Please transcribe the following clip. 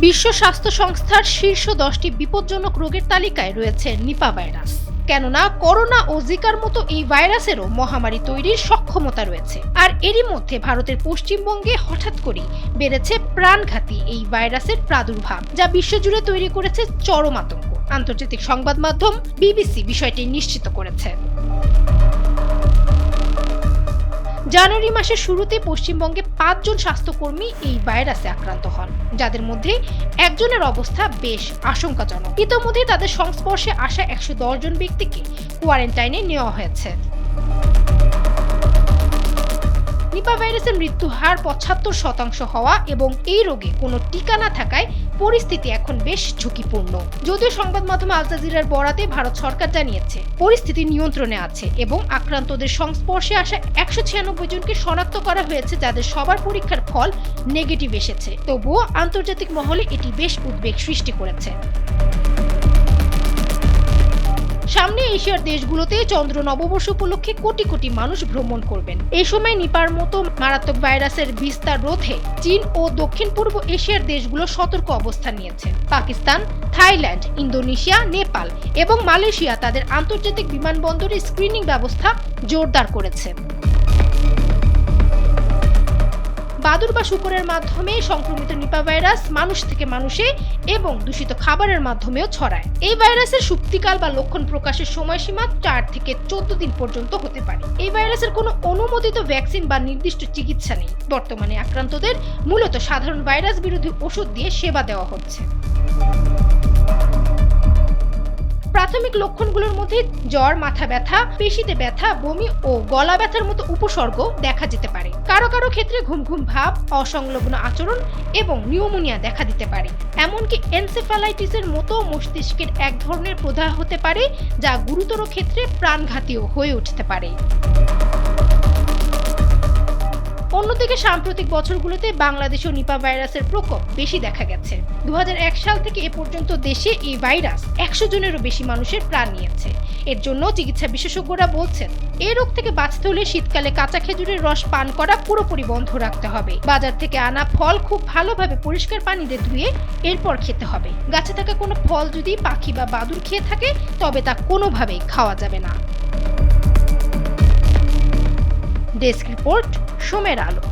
বিশ্ব স্বাস্থ্য সংস্থার শীর্ষ 10টি বিপজ্জনক রোগের তালিকায় রয়েছে নিপা ভাইরাস। কেননা করোনা ও জিকার মতো এই ভাইরাসেরও মহামারী তৈরির সক্ষমতা রয়েছে। আর এরই মধ্যে ভারতের পশ্চিমবঙ্গে হঠাৎ করেই বেড়েছে প্রাণঘাতী এই ভাইরাসের প্রাদুর্ভাব, যা বিশ্বজুড়ে তৈরি করেছে চরম আতঙ্ক। আন্তর্জাতিক সংবাদ মাধ্যম বিবিসি বিষয়টি নিশ্চিত করেছে। জানুয়ারি মাসের শুরুতে পশ্চিমবঙ্গে 5 জন স্বাস্থ্যকর্মী এই ভাইরাসে আক্রান্ত হন, যাদের মধ্যে একজনের অবস্থা বেশ আশঙ্কাজনক। ইতোমধ্যে তাদের সংস্পর্শে আসা 110 জন ব্যক্তিকে কোয়ারেন্টাইনে নেওয়া হয়েছে। নিপা ভাইরাসের মৃত্যু হার 75% হওয়া এবং এই রোগে কোনো টিকা না থাকায় পরিস্থিতি এখন বেশ ঝুঁকিপূর্ণ। যদিও সংবাদ মাধ্যম আল জাজিরার বরাতে ভারত সরকার জানিয়েছে পরিস্থিতি নিয়ন্ত্রণে আছে এবং আক্রান্তদের সংস্পর্শে আসা 196 জনকে শনাক্ত করা হয়েছে, যাদের সবার পরীক্ষার ফল নেগেটিভ এসেছে। তবুও আন্তর্জাতিক মহলে এটি বেশ উদ্বেগ সৃষ্টি করেছে। সামনে এশিয়ার দেশগুলোতে চন্দ্র নববর্ষ উপলক্ষে কোটি কোটি মানুষ ভ্রমণ করবেন। এই সময় নিপার মতো মারাত্মক ভাইরাসের বিস্তার রোধে চীন ও দক্ষিণ পূর্ব এশিয়ার দেশগুলো সতর্ক অবস্থান নিয়েছে। পাকিস্তান, থাইল্যান্ড, ইন্দোনেশিয়া, নেপাল এবং মালয়েশিয়া তাদের আন্তর্জাতিক বিমানবন্দরে স্ক্রিনিং ব্যবস্থা জোরদার করেছে। বাদুড় বা শূকরের মাধ্যমে সংক্রমিত নিপা ভাইরাস মানুষ থেকে মানুষে এবং দূষিত খাবারের মাধ্যমেও ছড়ায়। এই ভাইরাসের সুপ্তিকাল বা লক্ষণ প্রকাশের সময়সীমা 4 থেকে 14 দিন পর্যন্ত হতে পারে। এই ভাইরাসের কোনো অনুমোদিত ভ্যাকসিন বা নির্দিষ্ট চিকিৎসা নেই। বর্তমানে আক্রান্তদের মূলত সাধারণ ভাইরাস বিরোধী ওষুধ দিয়ে সেবা দেওয়া হচ্ছে। প্রাথমিক লক্ষণগুলোর মধ্যে জ্বর, মাথা ব্যথা, পেশিতে ব্যথা, বমি ও গলা ব্যথার মতো উপসর্গ দেখা যেতে পারে। কারো কারো ক্ষেত্রে ঘুম ঘুম ভাব, অসংলগ্ন আচরণ এবং নিউমোনিয়া দেখা দিতে পারে। এমনকি এনসেফালাইটিসের মতো মস্তিষ্কের এক ধরনের প্রদাহ হতে পারে, যা গুরুতর ক্ষেত্রে প্রাণঘাতীও হয়ে উঠতে পারে। অন্যদিকে সাম্প্রতিক বছরগুলোতে বাংলাদেশেও নিপা ভাইরাসের প্রকোপ বেশি দেখা গেছে। 2001 সাল থেকে এ পর্যন্ত দেশে এই ভাইরাস 100 জনেরও বেশি মানুষের প্রাণ নিয়েছে। এর জন্য চিকিৎসা বিশেষজ্ঞরা বলছেন, এই রোগ থেকে বাঁচতে হলে শীতকালে কাঁচা খেজুরের রস পান করা পুরোপুরি বন্ধ রাখতে হবে। বাজার থেকে আনা ফল খুব ভালোভাবে পরিষ্কার পানিতে ধুয়ে এরপর খেতে হবে। গাছে থাকা কোনো ফল যদি পাখি বা বাদুড় খেয়ে থাকে, তবে তা কোনোভাবেই খাওয়া যাবে না। ডেস্ক রিপোর্ট, সোমের আলো।